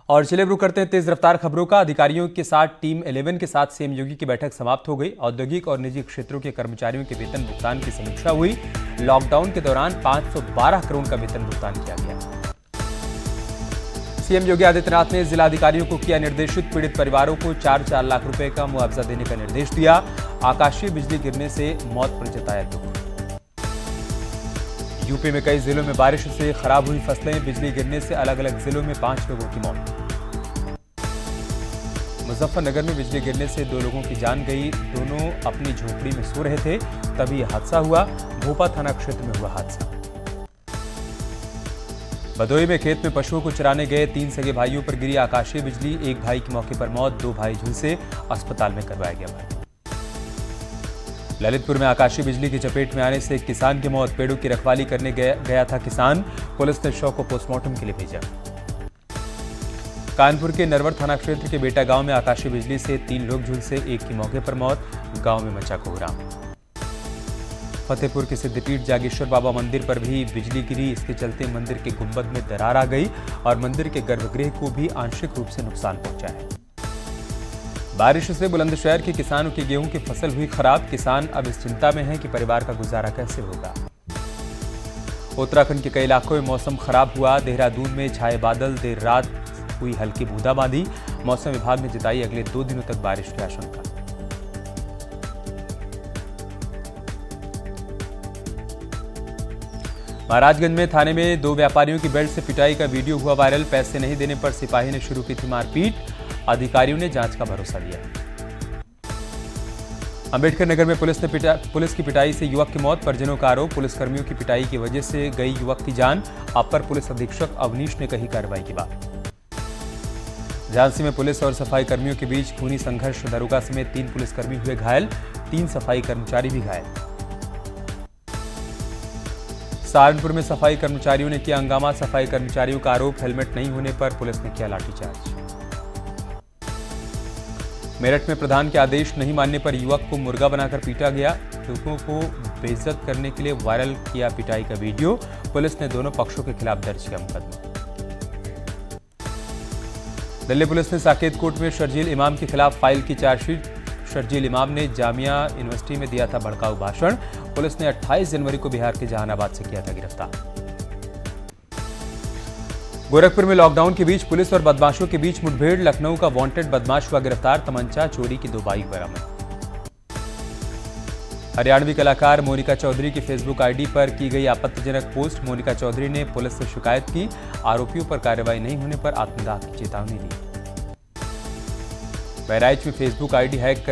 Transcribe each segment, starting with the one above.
और चलिए रुक करते हैं तेज रफ्तार खबरों का। अधिकारियों के साथ टीम 11 के साथ सीएम योगी की बैठक समाप्त हो गई। औद्योगिक और निजी क्षेत्रों के कर्मचारियों के वेतन भुगतान की समीक्षा हुई। लॉकडाउन के दौरान 512 करोड़ का वेतन भुगतान किया गया। सीएम योगी आदित्यनाथ ने जिलाधिकारियों को किया निर्देशित, पीड़ित परिवारों को 4-4 लाख रुपए का मुआवजा देने का निर्देश दिया। आकाशीय बिजली गिरने से मौत पर जताया दुख। यूपी में कई जिलों में बारिश से खराब हुई फसलें, बिजली गिरने से अलग अलग जिलों में 5 लोगों की मौत। मुजफ्फरनगर में बिजली गिरने से 2 लोगों की जान गई। दोनों अपनी झोपड़ी में सो रहे थे, तभी यह हादसा हुआ। भोपा थाना क्षेत्र में हुआ हादसा। भदोही में खेत में पशुओं को चराने गए 3 सगे भाइयों पर गिरी आकाशीय बिजली। एक भाई की मौके पर मौत, 2 भाई झुलसे, अस्पताल में करवाया गया भर्ती। ललितपुर में आकाशीय बिजली की चपेट में आने से एक किसान की मौत। पेड़ों की रखवाली करने गया था किसान। पुलिस ने शव को पोस्टमार्टम के लिए भेजा। कानपुर के नरवर थाना क्षेत्र के बेटा गांव में आकाशीय बिजली से 3 लोग झुलसे, एक की मौके पर मौत। गांव में मचा कोहराम। फतेहपुर के सिद्धपीठ जागेश्वर बाबा मंदिर पर भी बिजली गिरी। इसके चलते मंदिर के गुंबद में दरार आ गई और मंदिर के गर्भगृह को भी आंशिक रूप से नुकसान पहुंचा है। बारिश से बुलंदशहर के किसानों की गेहूं की फसल हुई खराब। किसान अब इस चिंता में हैं कि परिवार का गुजारा कैसे होगा। उत्तराखंड के कई इलाकों में मौसम खराब हुआ। देहरादून में छाए बादल, देर रात हुई हल्की बूंदाबांदी। मौसम विभाग ने जताई अगले 2 दिनों तक बारिश की आशंका। महाराजगंज में थाने में 2 व्यापारियों की बेल्ट से पिटाई का वीडियो हुआ वायरल। पैसे नहीं देने पर सिपाही ने शुरू की थी मारपीट। अधिकारियों ने जांच का भरोसा दिया। अंबेडकर नगर में पुलिस की पिटाई से युवक की मौत। परिजनों का आरोप, पुलिसकर्मियों की पिटाई की वजह से गई युवक की जान। अपर पुलिस अधीक्षक अवनीश ने कही कार्रवाई की बात। झांसी में पुलिस और सफाई कर्मियों के बीच खूनी संघर्ष। दरोगा समेत 3 पुलिसकर्मी हुए घायल, 3 सफाई कर्मचारी भी घायल। सहारनपुर में सफाई कर्मचारियों ने किया हंगामा। सफाई कर्मचारियों का आरोप, हेलमेट नहीं होने पर पुलिस ने किया लाठीचार्ज। मेरठ में प्रधान के आदेश नहीं मानने पर युवक को मुर्गा बनाकर पीटा गया। लोगों को बेइज्जत करने के लिए वायरल किया पिटाई का वीडियो। पुलिस ने दोनों पक्षों के खिलाफ दर्ज किया मुकदमा। दिल्ली पुलिस ने साकेत कोर्ट में शर्जील इमाम के खिलाफ फाइल की चार्जशीट। शर्जील इमाम ने जामिया यूनिवर्सिटी में दिया था भड़काऊ भाषण। पुलिस ने 28 जनवरी को बिहार के जहानाबाद से किया था गिरफ्तार। गोरखपुर में लॉकडाउन के बीच पुलिस और बदमाशों के बीच मुठभेड़। लखनऊ का वांटेड बदमाश हुआ गिरफ्तार। तमंचा, चोरी की 2 बाइक बरामद। हरियाणवी कलाकार मोनिका चौधरी की फेसबुक आईडी पर की गई आपत्तिजनक पोस्ट। मोनिका चौधरी ने पुलिस से शिकायत की। आरोपियों पर कार्रवाई नहीं होने पर आत्मदाह की चेतावनी दी। बहराइच में फेसबुक आईडी हैक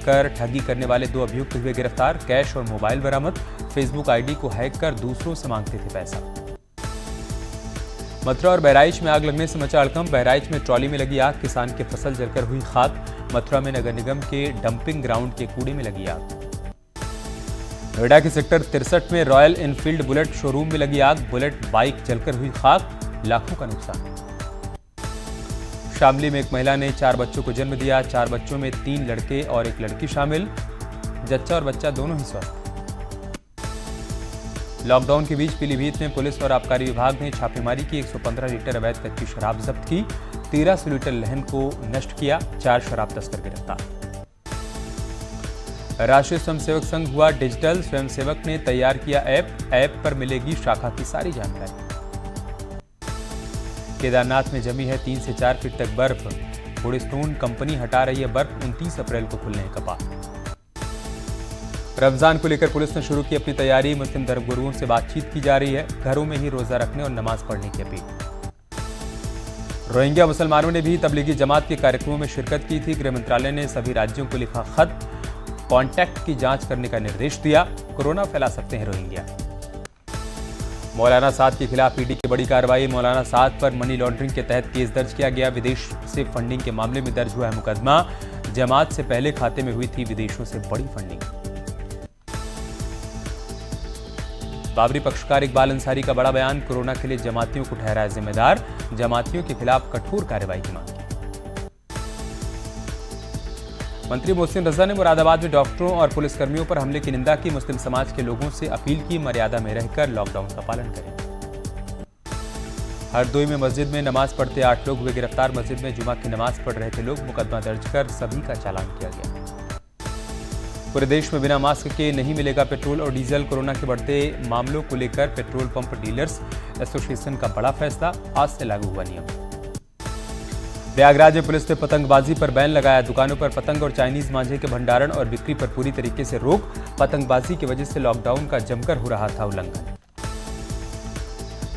कर ठगी करने वाले 2 अभियुक्त हुए गिरफ्तार। कैश और मोबाइल बरामद। फेसबुक आईडी को हैक कर दूसरों से मांगते थे पैसा। मथुरा और बहराइच में आग लगने से मचा हड़कंप। बहराइच में ट्रॉली में लगी आग, किसान की फसल जलकर हुई खाक। मथुरा में नगर निगम के डंपिंग ग्राउंड के कूड़े में लगी आग। नोएडा के सेक्टर 63 में रॉयल एनफील्ड बुलेट शोरूम में लगी आग। बुलेट बाइक जलकर हुई खाक, लाखों का नुकसान। शामली में एक महिला ने 4 बच्चों को जन्म दिया। 4 बच्चों में 3 लड़के और 1 लड़की शामिल। जच्चा और बच्चा दोनों ही स्वस्थ। लॉकडाउन के बीच पीलीभीत में पुलिस और आबकारी विभाग ने छापेमारी की। 115 लीटर अवैध कच्ची शराब जब्त की। 1300 लीटर लहन को नष्ट किया। 4 शराब तस्कर गिरफ्तार। राष्ट्रीय स्वयंसेवक संघ हुआ डिजिटल। स्वयंसेवक ने तैयार किया ऐप पर मिलेगी शाखा की सारी जानकारी। केदारनाथ में जमी है 3 से 4 फीट तक बर्फ। वुडस्टोन कंपनी हटा रही है बर्फ। 29 अप्रैल को खुलने हैं कपाट। रमजान को लेकर पुलिस ने शुरू की अपनी तैयारी। मुस्लिम धर्मगुरुओं से बातचीत की जा रही है। घरों में ही रोजा रखने और नमाज पढ़ने की अपील। रोहिंग्या मुसलमानों ने भी तबलीगी जमात के कार्यक्रमों में शिरकत की थी। गृह मंत्रालय ने सभी राज्यों को लिखा खत। कॉन्टैक्ट की जांच करने का निर्देश दिया। कोरोना फैला सकते हैं रोहिंग्या। मौलाना साद के खिलाफ ईडी की बड़ी कार्रवाई। मौलाना साद पर मनी लॉन्ड्रिंग के तहत केस दर्ज किया गया। विदेश से फंडिंग के मामले में दर्ज हुआ है मुकदमा। जमात से पहले खाते में हुई थी विदेशों से बड़ी फंडिंग। बाबरी पक्षकार इकबाल अंसारी का बड़ा बयान। कोरोना के लिए जमातियों को ठहराया जिम्मेदार। जमातियों के खिलाफ कठोर कार्रवाई की मांग की। मंत्री मोहसिन रजा ने मुरादाबाद में डॉक्टरों और पुलिसकर्मियों पर हमले की निंदा की। मुस्लिम समाज के लोगों से अपील की, मर्यादा में रहकर लॉकडाउन का पालन करें। हरदोई में मस्जिद में नमाज पढ़ते 8 लोग हुए गिरफ्तार। मस्जिद में जुमा की नमाज पढ़ रहे थे लोग। मुकदमा दर्ज कर सभी का चालान किया गया। पूरे देश में बिना मास्क के नहीं मिलेगा पेट्रोल और डीजल। कोरोना के बढ़ते मामलों को लेकर पेट्रोल पंप डीलर्स एसोसिएशन का बड़ा फैसला, आज से लागू हुआ नियम। प्रयागराज में पुलिस ने पतंगबाजी पर बैन लगाया। दुकानों पर पतंग और चाइनीज मांझे के भंडारण और बिक्री पर पूरी तरीके से रोक। पतंगबाजी की वजह से लॉकडाउन का जमकर हो रहा था उल्लंघन।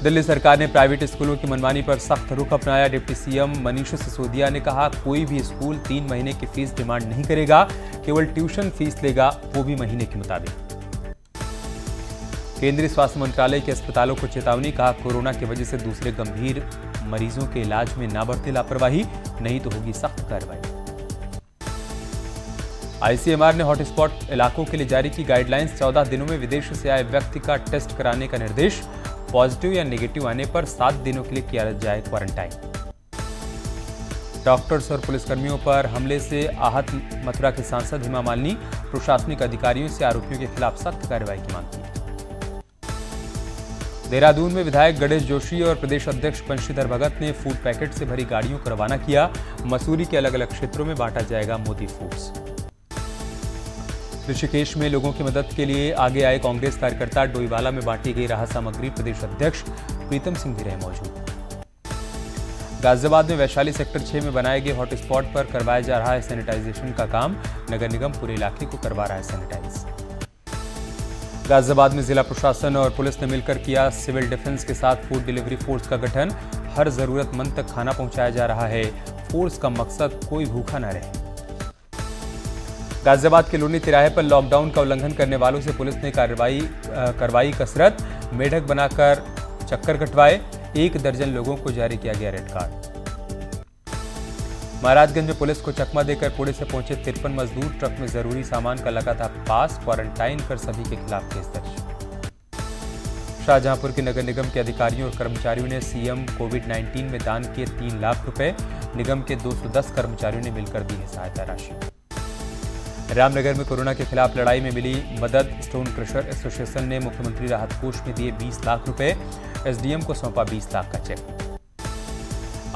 दिल्ली सरकार ने प्राइवेट स्कूलों की मनमानी पर सख्त रुख अपनाया। डिप्टी सीएम मनीष सिसोदिया ने कहा, कोई भी स्कूल 3 महीने की फीस डिमांड नहीं करेगा, केवल ट्यूशन फीस लेगा, वो भी महीने के मुताबिक। केंद्रीय स्वास्थ्य मंत्रालय के अस्पतालों को चेतावनी, कहा कोरोना की वजह से दूसरे गंभीर मरीजों के इलाज में ना बरते लापरवाही, नहीं तो होगी सख्त कार्रवाई। आईसीएमआर ने हॉटस्पॉट इलाकों के लिए जारी की गाइडलाइंस। 14 दिनों में विदेश से आए व्यक्ति का टेस्ट कराने का निर्देश। पॉजिटिव या नेगेटिव आने पर 7 दिनों के लिए किया जाए क्वारंटाइन। डॉक्टर्स और पुलिसकर्मियों पर हमले से आहत मथुरा के सांसद हेमा मालिनी, प्रशासनिक अधिकारियों से आरोपियों के खिलाफ सख्त कार्रवाई की मांग की। देहरादून में विधायक गणेश जोशी और प्रदेश अध्यक्ष बंशीधर भगत ने फूड पैकेट से भरी गाड़ियों को रवाना किया। मसूरी के अलग अलग क्षेत्रों में बांटा जाएगा मोदी फूड्स। ऋषिकेश में लोगों की मदद के लिए आगे आए कांग्रेस कार्यकर्ता। डोईवाला में बांटी गई राहत सामग्री। प्रदेश अध्यक्ष प्रीतम सिंह भी रहे मौजूद। गाजियाबाद में वैशाली सेक्टर 6 में बनाए गए हॉटस्पॉट पर करवाया जा रहा है सैनिटाइजेशन का काम। नगर निगम पूरे इलाके को करवा रहा है सैनिटाइज। गाजियाबाद में जिला प्रशासन और पुलिस ने मिलकर किया सिविल डिफेंस के साथ फूड डिलीवरी फोर्स का गठन। हर जरूरतमंद तक खाना पहुंचाया जा रहा है। फोर्स का मकसद कोई भूखा न रहे। गाजियाबाद के लोनी तिराहे पर लॉकडाउन का उल्लंघन करने वालों से पुलिस ने करवाई कसरत। मेढक बनाकर चक्कर कटवाए। 1 दर्जन लोगों को जारी किया गया रेड कार्ड। महाराजगंज में पुलिस को चकमा देकर पुणे से पहुंचे 53 मजदूर। ट्रक में जरूरी सामान का लगा था पास। क्वारंटाइन कर सभी के खिलाफ केस दर्ज। शाहजहांपुर के नगर निगम के अधिकारियों और कर्मचारियों ने सीएम कोविड-19 में दान किए 3 लाख रुपए। निगम के 210 कर्मचारियों ने मिलकर दी है सहायता राशि। रामनगर में कोरोना के खिलाफ लड़ाई में मिली मदद। स्टोन क्रशर एसोसिएशन ने मुख्यमंत्री राहत कोष में दिए 20 लाख रुपए। एसडीएम को सौंपा 20 लाख का चेक।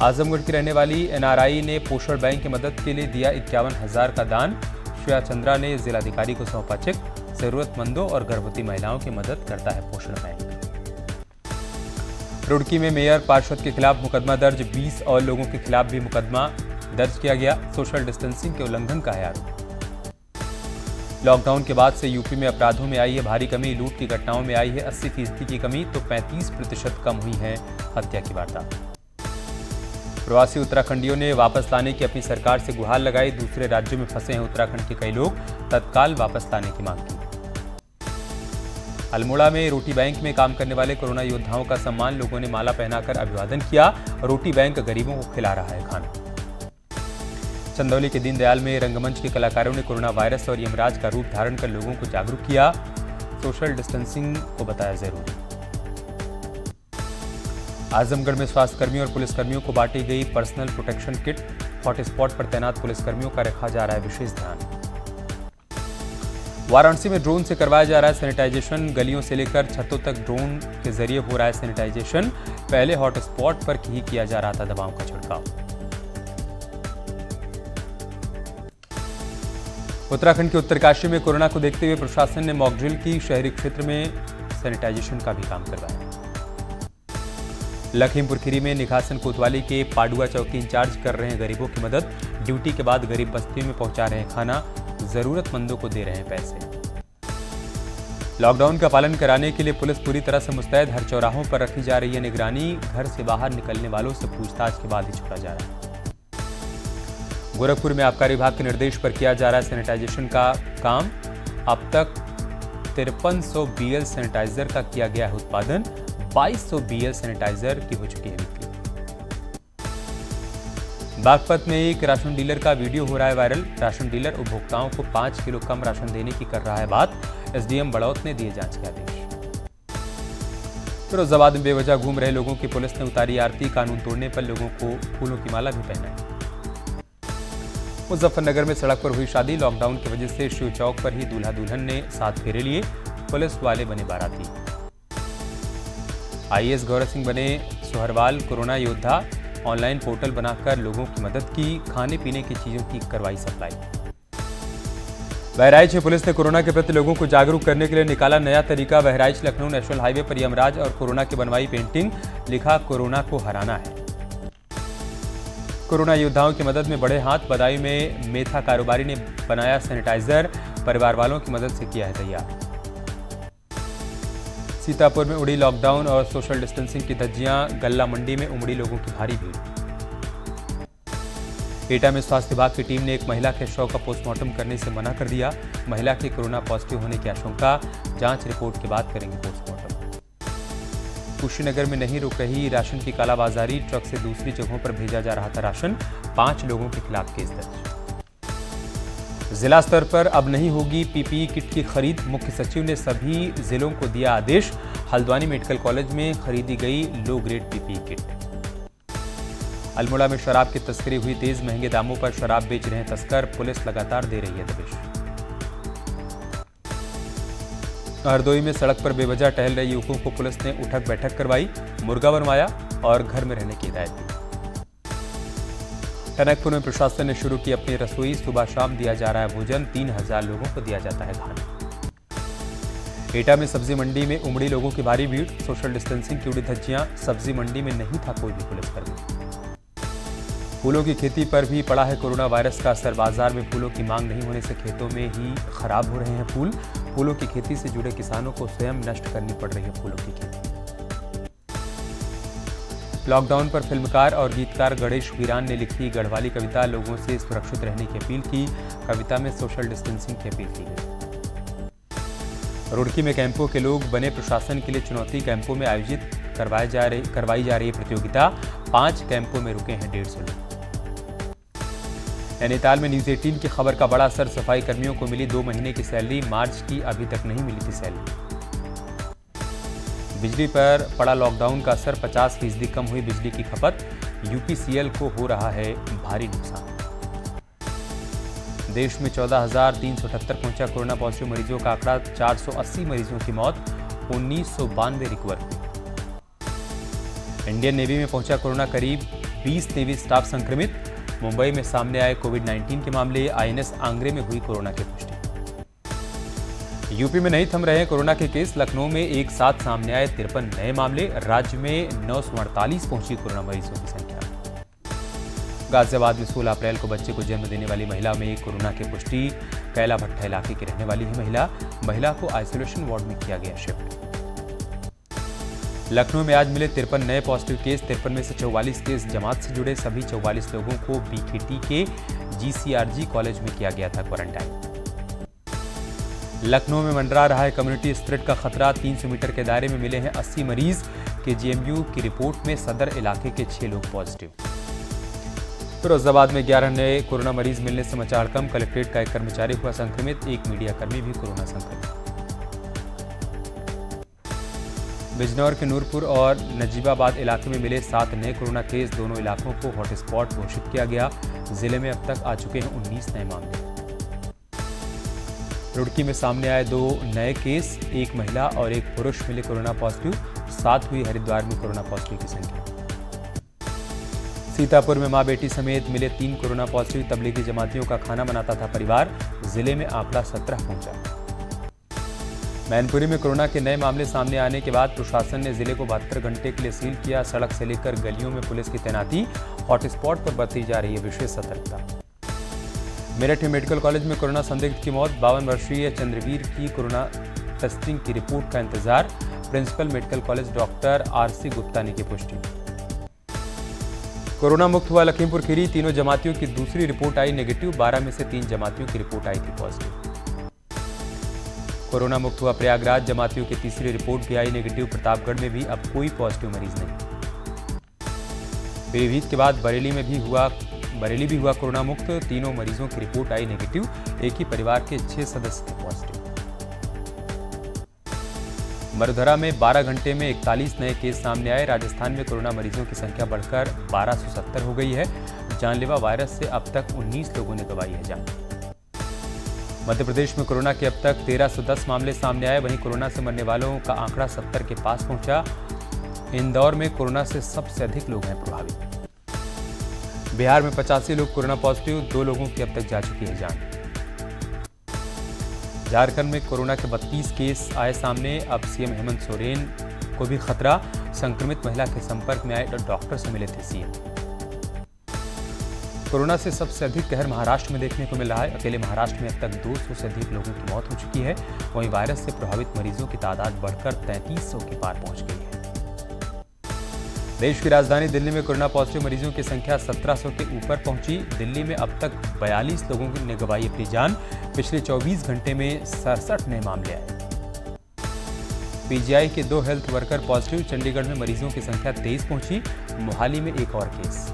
आजमगढ़ की रहने वाली एनआरआई ने पोषण बैंक की मदद के लिए दिया 51,000 का दान। श्रेया चंद्रा ने जिलाधिकारी को सौंपा चेक। जरूरतमंदों और गर्भवती महिलाओं की मदद करता है पोषण बैंक। रुड़की में मेयर पार्षद के खिलाफ मुकदमा दर्ज। 20 और लोगों के खिलाफ भी मुकदमा दर्ज किया गया। सोशल डिस्टेंसिंग के उल्लंघन का है आरोप। लॉकडाउन के बाद से यूपी में अपराधों में आई है भारी कमी। लूट की घटनाओं में आई है 80% की कमी, तो 35% कम हुई है हत्या की वारदात। प्रवासी उत्तराखंडियों ने वापस लाने की अपनी सरकार से गुहार लगाई। दूसरे राज्यों में फंसे हैं उत्तराखंड के कई लोग, तत्काल वापस लाने की मांग की। अल्मोड़ा में रोटी बैंक में काम करने वाले कोरोना योद्धाओं का सम्मान। लोगों ने माला पहनाकर अभिवादन किया। रोटी बैंक गरीबों को खिला रहा है खाना। चंदौली के दीनदयाल में रंगमंच के कलाकारों ने कोरोना वायरस और यमराज का रूप धारण कर लोगों को जागरूक किया। सोशल डिस्टेंसिंग को बताया जरूरी। आजमगढ़ में स्वास्थ्यकर्मियों और पुलिसकर्मियों को बांटी गई पर्सनल प्रोटेक्शन किट। हॉटस्पॉट पर तैनात पुलिसकर्मियों का रखा जा रहा है विशेष ध्यान। वाराणसी में ड्रोन से करवाया जा रहा है सैनिटाइजेशन। गलियों से लेकर छतों तक ड्रोन के जरिए हो रहा है सैनिटाइजेशन। पहले हॉटस्पॉट पर ही किया जा रहा था दवाओं का छिड़काव। उत्तराखंड के उत्तरकाशी में कोरोना को देखते हुए प्रशासन ने मॉक ड्रिल की। शहरी क्षेत्र में सैनिटाइजेशन का भी काम करवाया। लखीमपुर खीरी में निघासन कोतवाली के पाडुआ चौकी इंचार्ज कर रहे हैं गरीबों की मदद। ड्यूटी के बाद गरीब बस्तियों में पहुंचा रहे हैं खाना। जरूरतमंदों को दे रहे हैं पैसे। लॉकडाउन का पालन कराने के लिए पुलिस पूरी तरह से मुस्तैद। हर चौराहों पर रखी जा रही है निगरानी। घर से बाहर निकलने वालों से पूछताछ के बाद ही छोड़ा जा रहा है। गोरखपुर में आबकारी विभाग के निर्देश पर किया जा रहा है सैनिटाइजेशन का काम। अब तक 5300 BL सैनिटाइजर का किया गया है उत्पादन। 2200 BL सैनिटाइजर की हो चुकी है बिक्री। बागपत में एक राशन डीलर का वीडियो हो रहा है वायरल। राशन डीलर उपभोक्ताओं को 5 किलो कम राशन देने की कर रहा है बात। एसडीएम बड़ौत ने दिए जांच के आदेश। फिरोजाबाद में बेवजह घूम रहे लोगों की पुलिस ने उतारी आरती। कानून तोड़ने पर लोगों को फूलों की माला भी पहनाई। मुजफ्फरनगर में सड़क पर हुई शादी। लॉकडाउन की वजह से शिव चौक पर ही दूल्हा दुल्हन ने 7 फेरे लिए। पुलिस वाले बने बाराती। आईएएस गौरव सिंह बने सोहरवाल कोरोना योद्धा। ऑनलाइन पोर्टल बनाकर लोगों की मदद की। खाने पीने की चीजों की करवाई सप्लाई। बहराइच में पुलिस ने कोरोना के प्रति लोगों को जागरूक करने के लिए निकाला नया तरीका। बहराइच लखनऊ नेशनल हाईवे पर यमराज और कोरोना की बनवाई पेंटिंग। लिखा, कोरोना को हराना है। कोरोना योद्धाओं की मदद में बढ़े हाथ। बदायूं में मेथा कारोबारी ने बनाया सैनिटाइजर। परिवार वालों की मदद से किया है तैयार। सीतापुर में उड़ी लॉकडाउन और सोशल डिस्टेंसिंग की धज्जियां। गल्ला मंडी में उमड़ी लोगों की भारी भीड़। एटा में स्वास्थ्य विभाग की टीम ने एक महिला के शव का पोस्टमार्टम करने से मना कर दिया। महिला के कोरोना पॉजिटिव होने की आशंका। जांच रिपोर्ट के बाद करेंगे पोस्टमार्टम। कुशीनगर में नहीं रुक रही राशन की कालाबाजारी। ट्रक से दूसरी जगहों पर भेजा जा रहा था राशन। 5 लोगों के खिलाफ केस दर्ज। जिला स्तर पर अब नहीं होगी पीपीई किट की खरीद। मुख्य सचिव ने सभी जिलों को दिया आदेश। हल्द्वानी मेडिकल कॉलेज में खरीदी गई low grade PPE kit. Almora में शराब की तस्करी हुई तेज। महंगे दामों पर शराब बेच रहे हैं तस्कर। पुलिस लगातार दे रही है दबिश। हरदोई में सड़क पर बेवजह टहल रहे युवकों को पुलिस ने उठक बैठक करवाई। मुर्गा बनवाया और घर में रहने की हिदायत दी। टनकपुर में प्रशासन ने शुरू की अपनी रसोई। सुबह शाम दिया जा रहा है भोजन। 3000 लोगों को दिया जाता है खाना। एटा में सब्जी मंडी में उमड़ी लोगों की भारी भीड़। सोशल डिस्टेंसिंग की उड़ी धज्जियां। सब्जी मंडी में नहीं था कोई भी पुलिसकर्मी। फूलों की खेती पर भी पड़ा है कोरोना वायरस का असर। बाजार में फूलों की मांग नहीं होने से खेतों में ही खराब हो रहे हैं फूल। फूलों की खेती से जुड़े किसानों को स्वयं नष्ट करनी पड़ रही है फूलों की खेती। लॉकडाउन पर फिल्मकार और गीतकार गणेश वीरान ने लिखी गढ़वाली कविता। लोगों से सुरक्षित रहने की अपील की। कविता में सोशल डिस्टेंसिंग की अपील की गई। रुड़की में कैंपों के लोग बने प्रशासन के लिए चुनौती। कैंपों में आयोजित करवाई जा रही प्रतियोगिता। 5 कैंपों में रुके हैं 150 लोग। नैनीताल में न्यूज 18 की खबर का बड़ा असर। सफाई कर्मियों को मिली 2 महीने की सैलरी। मार्च की अभी तक नहीं मिली थी सैलरी। बिजली पर पड़ा लॉकडाउन का असर। 50% कम हुई बिजली की खपत। यूपीसीएल को हो रहा है भारी नुकसान। देश में 14,378 पहुंचा कोरोना पॉजिटिव मरीजों का आंकड़ा। 480 मरीजों की मौत। 1992 रिकवर हुई। इंडियन नेवी में पहुंचा कोरोना। करीब 20 नेवी स्टाफ संक्रमित। मुंबई में सामने आए कोविड-19 के मामले। आईएनएस आंग्रे में हुई कोरोना की पुष्टि। यूपी में नहीं थम रहे कोरोना के केस। लखनऊ में एक साथ सामने आए 53 नए मामले। राज्य में 948 पहुंची कोरोना मरीजों की संख्या। गाजियाबाद में 16 अप्रैल को बच्चे को जन्म देने वाली महिला में कोरोना की पुष्टि। कैला भट्टा इलाके की रहने वाली है महिला को आइसोलेशन वार्ड में किया गया शिफ्ट। लखनऊ में आज मिले 53 नए पॉजिटिव केस। 53 में से 44 केस जमात से जुड़े। सभी 44 लोगों को बीकेटी के जीसीआरजी कॉलेज में किया गया था क्वारंटाइन। लखनऊ में मंडरा रहा है कम्युनिटी स्प्रेड का खतरा। 300 मीटर के दायरे में मिले हैं 80 मरीज। केजीएमयू की रिपोर्ट में सदर इलाके के 6 लोग पॉजिटिव। फिरोजाबाद में 11 नए कोरोना मरीज मिलने से मचा हड़कंप। कलेक्ट्रेट का एक कर्मचारी हुआ संक्रमित। एक मीडियाकर्मी भी कोरोना संक्रमित। बिजनौर के नूरपुर और नजीबाबाद इलाके में मिले 7 नए कोरोना केस। दोनों इलाकों को हॉटस्पॉट घोषित किया गया। जिले में अब तक आ चुके हैं 19 नए मामले। रुड़की में सामने आए 2 नए केस। एक महिला और एक पुरुष मिले कोरोना पॉजिटिव। 7 हुई हरिद्वार में कोरोना पॉजिटिव की संख्या। सीतापुर में मां बेटी समेत मिले 3 कोरोना पॉजिटिव। तबलीगी जमातियों का खाना बनाता था परिवार। जिले में आंकड़ा 17 पहुंचा। मैनपुरी में कोरोना के नए मामले सामने आने के बाद प्रशासन ने जिले को 72 घंटे के लिए सील किया। सड़क से लेकर गलियों में पुलिस की तैनाती। हॉटस्पॉट पर बरती जा रही है विशेष सतर्कता। मेरठ में मेडिकल कॉलेज में कोरोना संदिग्ध की मौत। 52 वर्षीय चंद्रवीर की कोरोना टेस्टिंग की रिपोर्ट का इंतजार। Principal medical college doctor RC Gupta ने की पुष्टि। कोरोना मुक्त हुआ लखीमपुर खीरी। तीनों जमातियों की दूसरी रिपोर्ट आई नेगेटिव। 12 में से 3 जमातियों की रिपोर्ट आई थी पॉजिटिव। कोरोना मुक्त हुआ प्रयागराज। जमातियों की तीसरी रिपोर्ट भी आई नेगेटिव। प्रतापगढ़ में भी अब कोई पॉजिटिव मरीज नहीं। पीलीभीत के बाद बरेली भी हुआ कोरोना मुक्त। तीनों मरीजों की रिपोर्ट आई नेगेटिव। एक ही परिवार के 6 सदस्य थे पॉजिटिव। मरुधरा में 12 घंटे में 41 नए केस सामने आए। राजस्थान में कोरोना मरीजों की संख्या बढ़कर 1270 हो गई है। जानलेवा वायरस से अब तक 19 लोगों ने गंवाई है जान। मध्य प्रदेश में कोरोना के अब तक 1310 मामले सामने आए। वहीं कोरोना से मरने वालों का आंकड़ा 70 के पास पहुंचा। इंदौर में कोरोना से सबसे अधिक लोग हैं प्रभावित। बिहार में 85 लोग कोरोना पॉजिटिव, 2 लोगों की अब तक जा चुकी है जान। झारखंड में कोरोना के 32 केस आए सामने। अब सीएम हेमंत सोरेन को भी खतरा। संक्रमित महिला के संपर्क में आए डॉक्टर से मिले थे सीएम। कोरोना से सबसे अधिक कहर महाराष्ट्र में देखने को मिल रहा है। अकेले महाराष्ट्र में अब तक 200 से अधिक लोगों की मौत हो चुकी है। वहीं वायरस से प्रभावित मरीजों की तादाद बढ़कर 3300 के पार पहुंच गई है। देश की राजधानी दिल्ली में कोरोना पॉजिटिव मरीजों की संख्या 1700 के ऊपर पहुंची। दिल्ली में अब तक 42 लोगों ने गंवाई अपनी जान। पिछले 24 घंटे में 67 नए मामले आए। पीजीआई के 2 हेल्थ वर्कर पॉजिटिव। चंडीगढ़ में मरीजों की संख्या 23 पहुंची। मोहाली में एक और केस।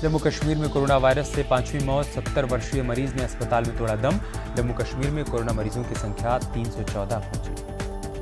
जम्मू कश्मीर में कोरोना वायरस से 5वीं मौत। 70 वर्षीय मरीज ने अस्पताल में तोड़ा दम। जम्मू कश्मीर में कोरोना मरीजों की संख्या 314 पहुंची।